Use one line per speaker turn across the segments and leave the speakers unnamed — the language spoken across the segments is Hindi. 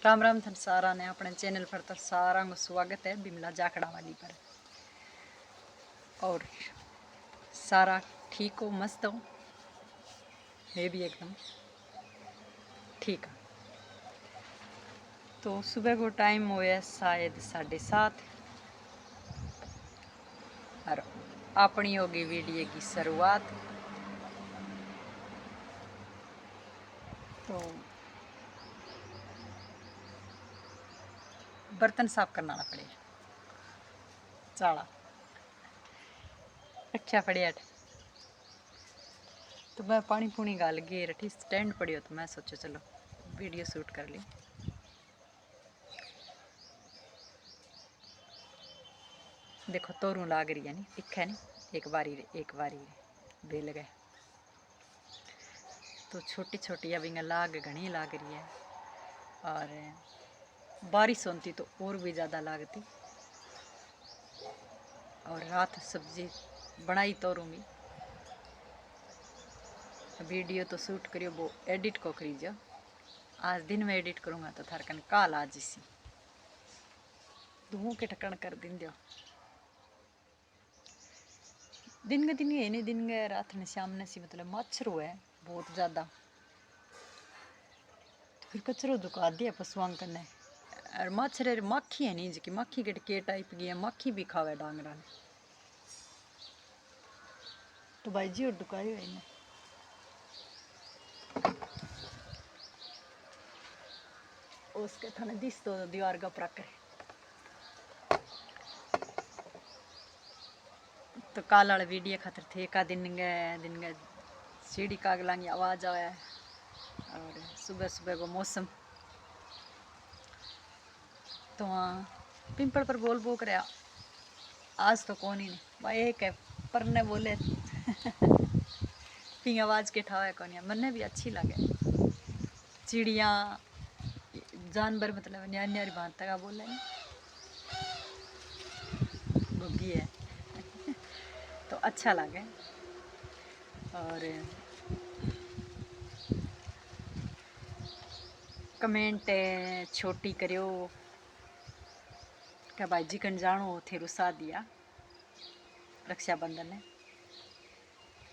राम राम थन सारा ने अपने चैनल पर तो सारा को स्वागत है बिमला जाखड़ा वाली पर। और सारा ठीक हो, मस्त हो, मैं भी एकदम ठीक है। तो सुबह को टाइम हो है शायद 7:30 और अपनी होगी वीडियो की शुरुआत। तो बर्तन साफ करना पड़े, चाला रखा पड़े अट। तो मैं पानी पूनी गाल के रठी स्टैंड पड़ियो, तो मैं सोचो चलो वीडियो शूट कर ली। देखो तोरू लाग रही है नी, दिखा नी, एक बारी बेल गए। तो छोटी छोटी अभी लाग घनी लाग रही है, और बारिश होती तो और भी ज़्यादा लागती। और रात सब्जी बनाई तोरूंगी, वीडियो तो शूट करियो वो एडिट को करीजो। आज दिन में एडिट करूँगा तो थार कन काल आज इसी धुओं के ठकन कर दिन दियो। दिन ये नहीं, दिन गए रात ने शाम ने सी मतलब मच्छर हुआ है बहुत ज़्यादा। तो फिर कचरो दुका दिया पशुआं कने। और मच्छर मक्खी है नहीं, जी मक्खी के टाइप की है, मक्खी भी खावे डांगरा ने। तो भाई जी और दुकाई हुई ने उसके थाने दिस तो दीवार का प्रक। तो काल वाले वीडियो खातर थे का दिन गए सीढ़ी कागला की आवाज़ आवे। और सुबह सुबह को मौसम तो वहाँ पिंपल पर बोल बो कर आज तो कौन ही नहीं भाई एक है पर ने बोले पी आवाज़ के ठावे कौन है, मन्ने भी अच्छी लगे। चिड़िया जानवर मतलब न्यारी न्यारी भांता का बोले गुग्गी है तो अच्छा लगे। और कमेंट छोटी करियो क्या भाई जी कन जानो थे रुसा दिया रक्षाबंधन ने,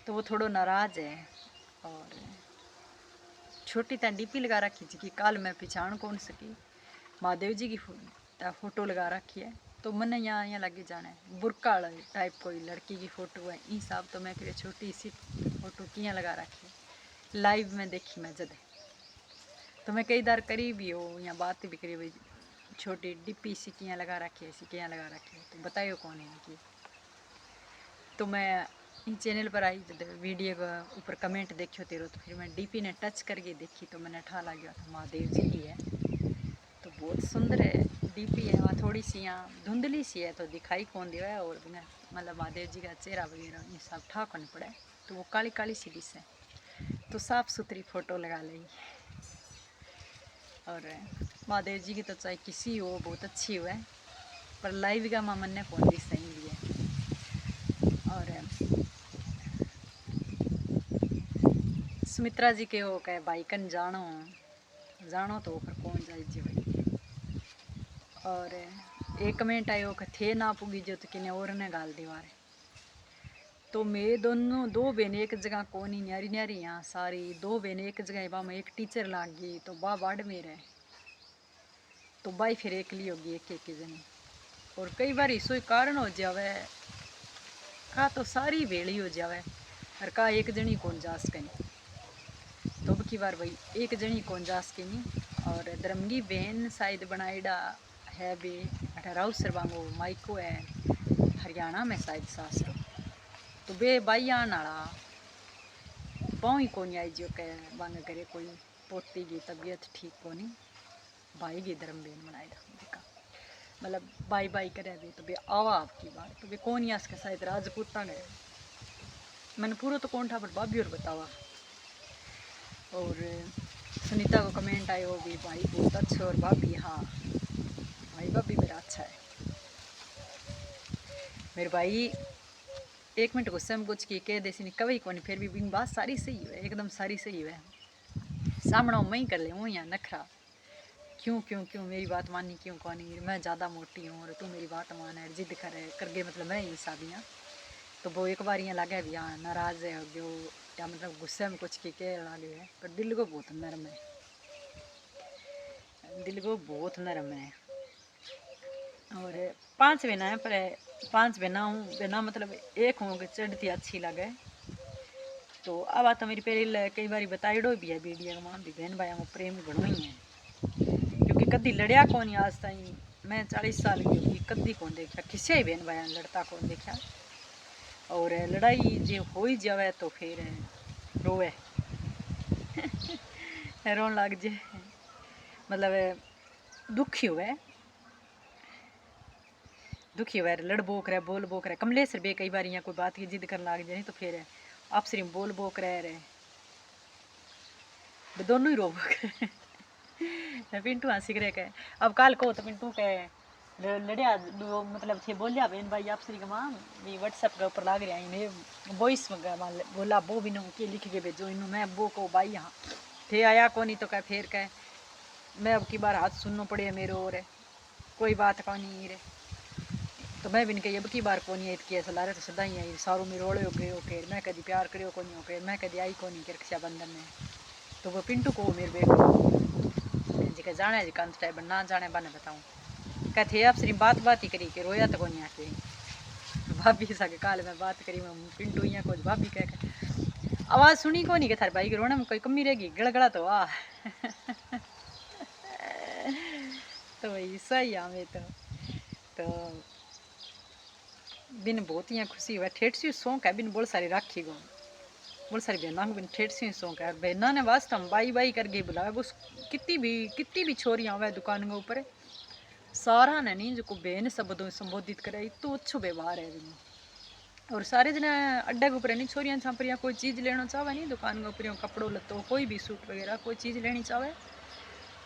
तो वो थोड़ो नाराज है। और छोटी ता डीपी लगा रखी थी कि काल मैं पहचान कौन सकी, महादेव जी की फोटो लगा रखी है। तो मैंने यहाँ लगे जाना है बुरका टाइप कोई लड़की की फ़ोटो है हिसाब। तो मैं कह छोटी सी फोटो किया लगा रखी है, लाइव में देखी मैं जद। तो मैं कई बार करी भी हो या बात भी करी भाई छोटी डिप्पी सी किया लगा रखी है, किया लगा रखी है, तो बताइयो कौन है कि। तो मैं चैनल पर आई जब वीडियो का ऊपर कमेंट देखियो तेरो, तो फिर मैं डीपी ने टच करके देखी तो मैंने ठा लग गया था महादेव जी की है। तो बहुत सुंदर है डीपी है, वहाँ थोड़ी सी यहाँ धुंधली सी है तो दिखाई कौन दिया है। और मतलब महादेव जी का चेहरा वगैरह ये सब ठा कौन पड़ा है, तो वो काली काली सी डिश है। तो साफ़ सुथरी फ़ोटो लगा ली। और महादेव जी की तो चाहे किसी हो बहुत अच्छी हुआ है, पर लाइव का मामन ने कौन भी सही भी है। और सुमित्रा जी के हो कहे भाई कन जानो तो पर कौन जाए जी भाई। और एक कमेंट आयो कि थे ना पुगी जो तो किने और ने गाल दीवार। तो मैं दोनों दो बहन एक जगह कौन ही न्यारी न्यारी यहाँ सारी दो बहन एक जगह बा में एक टीचर लाग गई तो बा बाढ़ में रहे तो बाई फिर एक ली होगी एक एक जनी। और कई बार इसो कारण हो जावे का तो सारी वेली हो जावे और का एक जनी कौन जास कहीं। तो अब की बार भाई एक जनी कौन जास के नहीं। और धर्मगी बहन शायद बनाईडा है बे अठाराव सरबांगो माइको है हरियाणा में शायद सासरो। तो बे बाई आने वाला पाँव ही कौन आई जो कह बांग करे कोई पोती की तबीयत ठीक कोनी भाई की धर्म बहन बनाईडा देखा मतलब बाई बाई करे भी। तो बे आवा आपकी बात तो बे कौन ही इसके शायद राजपूता गए मैंने पूरा तो कौन था पर भाभी और बतावा। और सुनीता को कमेंट आए हो भी भाई बहुत अच्छे और भाभी हाँ भाई भाभी मेरा अच्छा है। मेरे भाई 1 मिनट गुस्से में कुछ की कह देसी नहीं कभी कौन फिर भी बिन बात सारी सही है एकदम सारी सही है। सामना मैं ही कर ले हूँ यहाँ नखरा क्यों क्यों क्यों मेरी बात माननी क्यों कौन, मैं ज़्यादा मोटी हूँ और तू मेरी बात मान है, जिद कर गए मतलब मैं ही हिसाबियाँ। तो वो एक बार यहाँ लगे भी हाँ नाराज़ है जो, या मतलब गुस्से में कुछ की कह लगे है, पर दिल को बहुत नरम है, दिल को बहुत नरम है। और 5 बहना है, पर 5 बहना हूँ, बहना मतलब एक हूँ कि चढ़ती अच्छी लगे। तो अब बात मेरी पहले कई बार बताइडो भी है वीडियो में भी, बहन भाई प्रेम घणो ही है, क्योंकि कभी लड़िया कौन आज ताई, मैं 40 साल की होगी कभी कौन देखा किसी ही बहन भाई लड़ता कौन देखा। और लड़ाई जो हो ही जावे तो फिर रोवे रोन लग जाए, मतलब दुखी हुए, दुखी हुआ लड़ बोक रहे बोल बोक रहे कमलेश बे कई बार यहाँ कोई बात की जिद करने लग जाए तो फिर आपस में बोल बोक रहे दोनों ही रो बोक पिंटू हंसी रहे कहे। अब कल को तो पिंटू के लड़िया मतलब थे बोलिया बहन भाई आप श्री माँ भी व्हाट्सएप के ऊपर लाग रहा है वॉइस में बोला वो भी के लिख के भेजो इनू, मैं वो को भाई यहाँ थे आया को नहीं तो कह फिर कह मैं अब की बार हाथ सुनना पड़े मेरे और कोई बात का नहीं रे। तो मैं भी नहीं कही अब की बार को नहीं इतनी ऐसा ला रहे तो सदा ही आई सारू में रोड़े हो गए हो फिर मैं कभी प्यार करियो को नहीं हो फिर मैं कभी आई को नहीं रक्षाबंधन में। तो वो पिंटू को मेरे बेटो जी जाने जी कंत टाइप ना जाने बने बताऊँ कहते आप सिर्फ बात ही करी के रोया तो को नहीं आके भाभी के साथ काल में बात करी मैं पिंटू यहाँ कुछ भाभी कह आवाज़ सुनी को नहीं के थारे भाई के रोने में कोई कमी रहेगी गड़गड़ा तो वाह तो वही सही हमें तो बिन बहुत ही खुशी हुआ ठेठ सी शौक है बिन बहुत सारी राखी गो बहुत सारी बहना को बिन ठेठ सी शौक है। बहना ने वास्तव में बाई बाई करके बुलाया वो कितनी भी छोरियाँ हुआ दुकान के ऊपर सारा ने नहीं जो बहन शब्दों संबोधित करे तो अच्छो व्यवहार है बिन। और सारे जने अड्डे के ऊपर नहीं छोरियाँ छापरियाँ कोई चीज़ लेना चाहे नहीं दुकान के ऊपर कपड़ों लत्तों कोई भी सूट वगैरह कोई चीज़ लेनी चाहे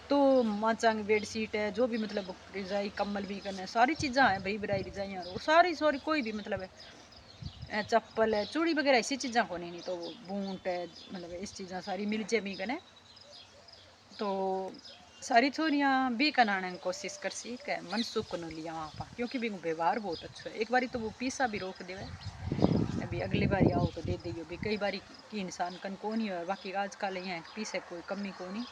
तो माचांग बेडशीट है जो भी मतलब रजाई कम्बल भी करना सारी चीज़ा है भाई बराई रजाइयाँ और सारी सॉरी कोई भी मतलब है चप्पल है चूड़ी वगैरह ऐसी चीज़ा को नहीं तो बूट है मतलब इस चीज़ा सारी मिल जाए भी कने तो सारी छोरियाँ भी कनाने की कोशिश कर सी के मन सुख को लिया वहाँ पर क्योंकि भी व्यवहार बहुत अच्छा है। एक बारी तो वो पीसा भी रोक देवे अभी अगली बारी आओ तो दे दियो भी कई बारी की इंसान कन को नहीं है बाकी आजकल यहाँ पीसे कोई कमी को नहीं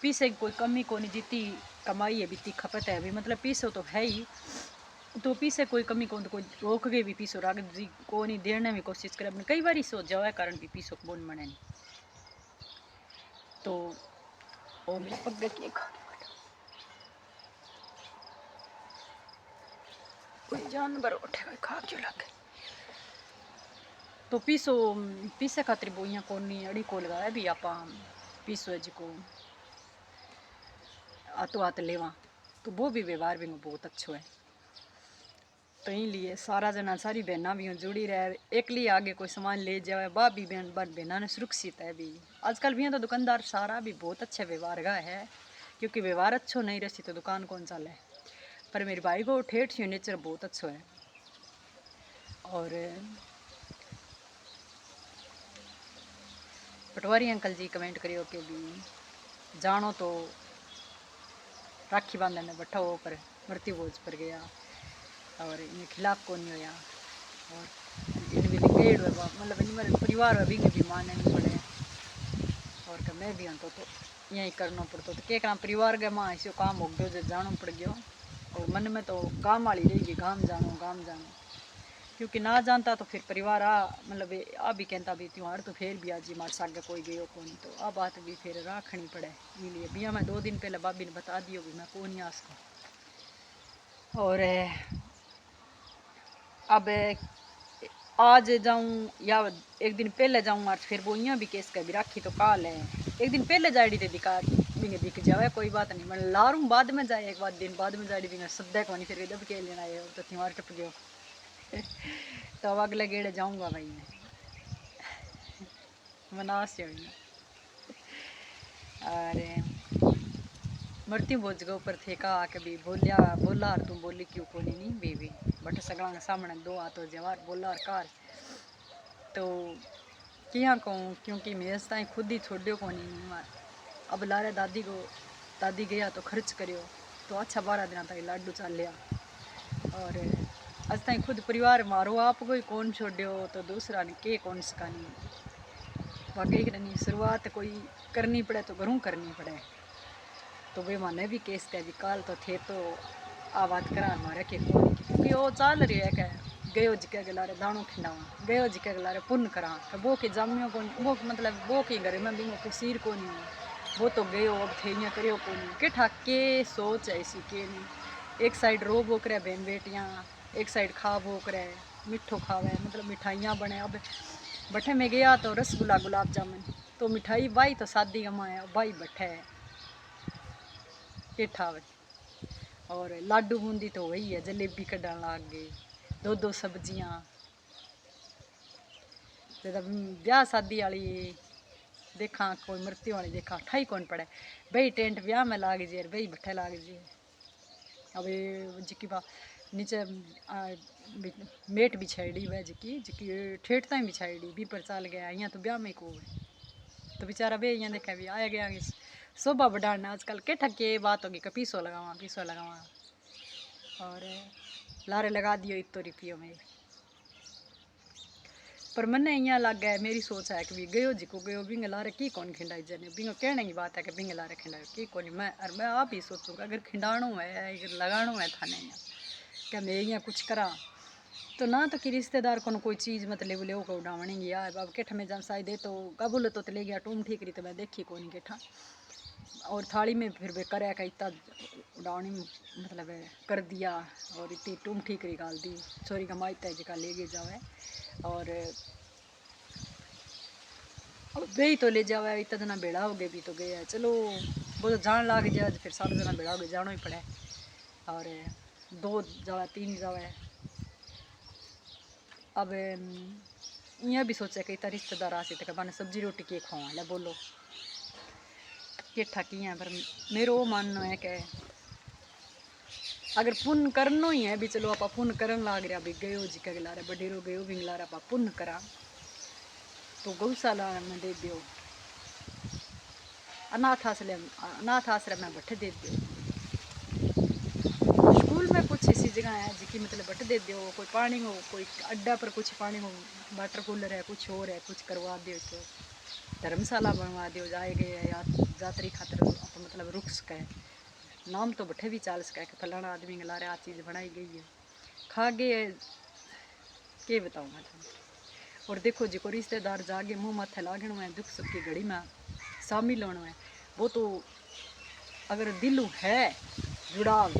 पीसे कोई कमी को नहीं जितनी कमाई है बीती खपत है अभी मतलब पीसो तो है ही तो पीसे कोई कमी को कोई रोक गए भी पीसो राग जी को नहीं देने में कोशिश करे अपने कई बार सो जावे कारण भी पीसो बोन मने नहीं तो ओ मेरे पग की कोई जानवर उठेगा खा क्यों लगे तो पीसो पीसे खातिर वो यहाँ को नहीं अड़ी को लगाया भी आप पीसो है जिको आतो हाथ लेवा तो वो भी व्यवहार भी बहुत अच्छो है। तो लिए सारा जना सारी बहना भी जुड़ी रहे एक लिए आगे कोई सामान ले जाए बा भी बहना ने सुरक्षित है भी आजकल भी तो दुकानदार सारा भी बहुत अच्छे व्यवहार का है क्योंकि व्यवहार अच्छो नहीं रही तो दुकान कौन चले। पर मेरे भाई को ठेठ सी नेचर बहुत अच्छो है। और पटवारी अंकल जी कमेंट करियो कि भी जानो तो राखी बांधने बैठा हो पर मृत्यु भोज पर गया और इन खिलाफ को नहीं होया और इन भी पेड़ मतलब इन मेरे परिवार भी माने नहीं पड़े और कि मैं भी हूँ तो यही करना पड़ता तो क्या परिवार के माँ ऐसे काम हो गयो जो जाना पड़ गयो और मन में तो गाँव वाली रहेगी गाँव जानो क्योंकि ना जानता तो फिर परिवार मतलब आ भी कहता भी त्यौहार तो फिर भी आज मार सागे कोई गयो को नहीं तो आ बात भी फिर राखनी पड़े इसलिए बिया मैं 2 दिन पहले भाभी ने बता दियो भी मैं को नहीं आ सकूँ। और अब आज जाऊँ या एक दिन पहले जाऊँ और फिर वो यहाँ भी केस का भी राखी तो काल है एक दिन पहले जाड़ी थे दिख जावे कोई बात नहीं मैं लारूँ बाद में जाए एक बार दिन बाद में जाड़ी भी सद्दा को नहीं फिर जब के लेना है तो त्यौहार टप गयो तो अब अगले गेड़े जाऊँगा भाई मैं मना से अरे मृत्यु भोज के ऊपर थे कहा कि भी बोला और तुम बोली क्यों को नहीं बेबी बट सगला के सामने 2 हाथों जवार बोला और कार तो क्या कहूँ क्योंकि मेरे ताई खुद ही छोड़ो को नहीं अब लारे दादी को दादी गया तो खर्च करियो तो अच्छा 12 दिन तक लाडू चल लिया। और अज तक खुद परिवार मारो आप कोई कौन छोड़ो तो दूसरा ने के कौन सकानी। वाकई करनी शुरुआत कोई करनी पड़े तो घरों करनी पड़े। तो वे माने भी केस कह भी काल तो थे तो आ बात करा मारे के कौन क्योंकि वो चाल रही है क्या गयो जिके गलारे दाणो खिंडावा गयो जिके गलारे पुण्य करा वो के जामियो को वो मतलब वो के घर में भी को सिर को नहीं वो तो गयो अब थे यहाँ करियो को नहीं के ठाके सोच ऐसी के नहीं। एक साइड रो वो करे बहन बेटियाँ एक साइड खा वो करे मिठो खावे मतलब मिठाइयाँ बने। अब बठे में गया तो रसगुल्ला गुलाब जामुन तो मिठाई बाई तो शादी कमाए बाई बठे के ठावे। और लाडू बूंदी तो वही है जलेबी कढ़न लाग गई दो दो सब्जियाँ जब ब्याह शादी वाली देखा कोई मृत्यु वाली देखा ठाई कौन पड़े भाई टेंट ब्याह में लाग जाए भाई भट्ठे लाग जाए। अब जिकी बा नीचे मेट बिछाईडी वह जिकी ठेठ ताई बिछाईडी भी पर चल गया यहाँ तो ब्याह में को तो बेचारा बे यहाँ देखा भी आया गया शोभा बढ़ाना आजकल के ठके बात होगी कि पीसो लगावा और लारे लगा दियो इतो रुपयों में। पर मन्ने यहाँ लग गया मेरी सोच है कि भी गयो जिको गयो बिंग लारे की कौन खिंडाई जने बिंग कहने की बात है कि बिंग लारे खिंडाई की कौन मैं आप ही सोचूंगा अगर खिंडाणो है अगर लगाणो है थाने यहाँ क्या मैं यहाँ कुछ करा तो ना तो कि रिश्तेदार को कोई चीज़ मतलब ले को उड़ावनी गया अब केठ में जब शायद तो कबूल तो ले गया टूम ठीक रही तो मैं देखी को नहीं केठा और थाली में फिर वे करे का इतना उड़ावनी मतलब कर दिया और इतनी टूम ठीक रही गाल दी छोरी का माइता जगह ले गए जावे और अब वे तो ले जावे इतना जना बेड़ा हो गए भी तो गया चलो वो तो जान लाग जाए फिर सारा जना बेड़ा हो गए जाना ही पड़े और 2 जावे 3 जावे। अब यहाँ भी सोचा कि इतना रिश्तेदार आ सकते मैंने सब्जी रोटी के खुआ ले बोलो के ठकी है। पर मेरा वो मानना है कि अगर पुण्य करना ही है भी चलो आप पुण्य करन लाग रहा भी गयो जी के गलारे बडेरो गयो भी गलारे आप पुण्य करा तो गौशाला में दे दियो अनाथ आश्रम में बट्ठे दे दियो स्कूल में कुछ ऐसी जगह है जिसकी मतलब बट दे दियो कोई पानी हो कोई अड्डा पर कुछ पानी हो वाटर कूलर है कुछ और है कुछ करवा दियो तो धर्मशाला बनवा दियो जाएगे या यात्री खातर आप मतलब रुक सके नाम तो बठे भी चाल सके कि फलाना आदमी गला रहे आ चीज़ बनाई गई है खा गए के बताऊँ मैं तुम। और देखो जो रिश्तेदार जागे मुँह माथे लागण में दुख सुख की घड़ी में शामिल होना है वो तो अगर दिलू है जुड़ाव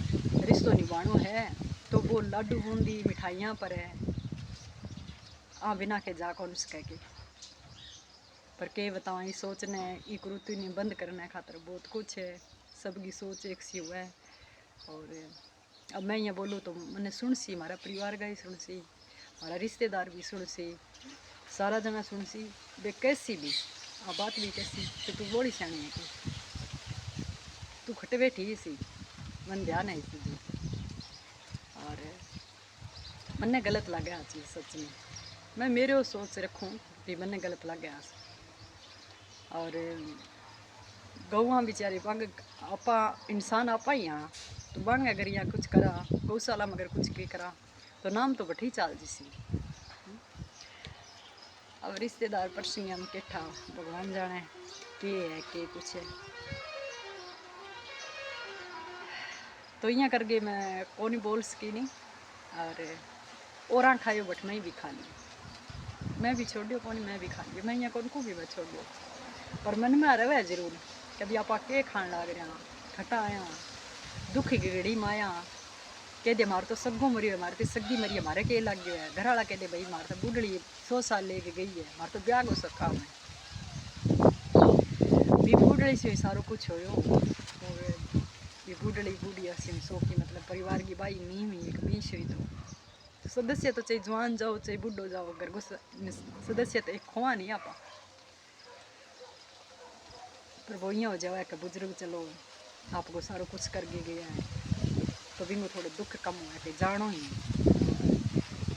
रिश्तों निभानो है तो वो लाडू बूंदी मिठाइयाँ पर है बिना के जा कौन सके के। पर के बताओ ये सोचने ये कुरुति नहीं बंद करने खातर बहुत कुछ है सबकी सोच एक सी हुआ है। और अब मैं यहाँ बोलूँ तो मैंने सुन सी हमारा परिवार का ही सुन सी हमारा रिश्तेदार भी सुन सी सारा जना सुन सी वे कैसी भी बात भी कैसी कि तू बड़ी सियाणी है कि तू खटे बैठी सी मन ध्यान है इसी जी। और मन्ने गलत लगे आ चीज़ सच में मैं मेरे सोच रखूँ कि मन्ने गलत लगे आ और गौवा बेचारी बांग आपा इंसान आपा ही यहाँ तो बांग अगर यहाँ कुछ करा गौशाला में अगर कुछ के करा तो नाम तो बठी चाल जिसी। अब रिश्तेदार परसियाँ में केठा भगवान जाने के है के कुछ है तो यहाँ करके मैं कौन ही बोल सकी नहीं। और खायो बट मैं भी खा ली मैं भी छोड़ दियो कौन मैं भी खा लियो मैं यहाँ कौन को भी मैं छोड़ दियो पर मन में आ रहा है जरूर कभी आप के खान लाग रहे खटा आया दुख की घड़ी माया कह दे मार तो सग्गो मरी है मारे तो सग्गी मरी है मारे के लग गया है घर वाला कह दे भाई मार तो बूढ़ड़ी 100 साल लेके गई है मार तो ब्याह हो सका मैं भी बूढ़ड़ी से सारो कुछ हो ये बूढ़ड़ी बूढ़ी हसी सो की मतलब परिवार की बाई नी हुई एक बीच हुई तो सदस्य तो चाहे जवान जाओ चाहे बूढ़ो जाओ घर को सदस्य तो एक खोआ नहीं आपा पर वो यहाँ हो जाए कि बुजुर्ग चलो आपको सारो कुछ करके गया है तो बिंगो थोड़े दुख कम हुआ कि जानो ही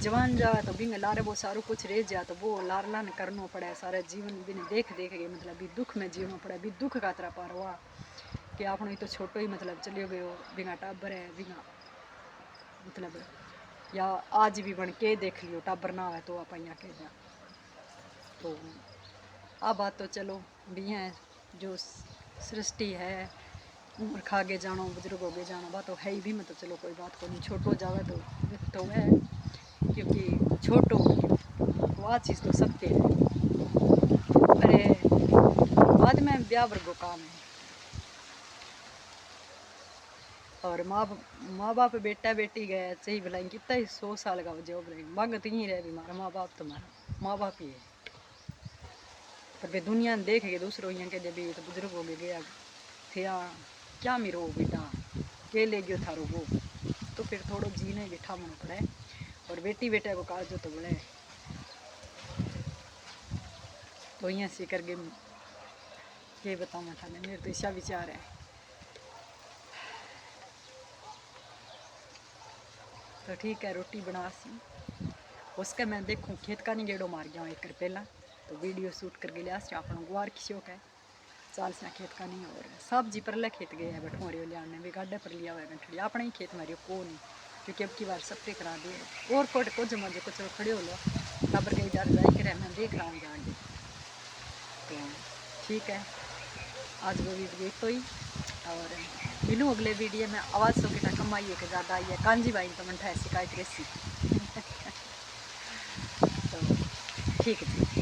जवान जाए तो बिंग लारे वो सारो कुछ रह जाए तो वो लारलान करना पड़े सारे जीवन बिन देख के मतलब भी दुख में जीवना पड़े भी दुख का तरह पार हुआ क्योंकि आप तो छोटो ही मतलब चलियो गयो बिना टाबर है बिना मतलब या आज भी बन के देख लियो टाबर ना है तो आप यहाँ कह दिया तो आ बात तो चलो भी है जो सृष्टि है उम्र खागे जानो बुजुर्ग होगे जानो बात तो है ही भी मतलब चलो कोई बात को नहीं छोटो जावे तो है क्योंकि छोटो वो आ चीज़ तो सत्य है। अरे बाद में ब्याह वर्गो काम है और माँ बाप बेटा बेटी गए सही बुलाएंगे कितना ही 100 साल का जो बुलाएंगे मांग तो यहीं रह भी मारा माँ बाप तुम्हारा माँ बाप ही है पर वे दुनिया ने देख के दूसरों यहाँ के जब तो बुजुर्ग हो गया थे क्या मिरो बेटा के ले गयो थारो वो तो फिर थोड़ो जीने बिठा मन पड़े और बेटी बेटे को काल जो तो बोले तो यहाँ से करके ये बताऊँ मैं थाने मेरे तो ऐसा विचार है। तो ठीक है रोटी बना सी उसका मैं देखूँ खेत का नहीं गेड़ो मार गया एक पहला तो वीडियो शूट करके लिया अपना गुआर की शौक है चाल से खेत का नहीं और सब्जी पर ले खेत गए है बटमोरियो लिया भी गाड्डे पर लिया हुआ है अपना ही खेत मारियो को नहीं क्योंकि अब की बार सप्रे करा दिए और कोट को जमा जो कुछ खड़े हो लो टाबर कहीं जा जाए कर मैं देख रहा हूँ जान तो ठीक है आज वो वीडियो तो ही और मिलूँ अगले वीडियो में आवाज़ सो कितना कम आई है कि ज़्यादा आई है कांजी भाई तो मन है शिकायत रेसी तो ठीक है।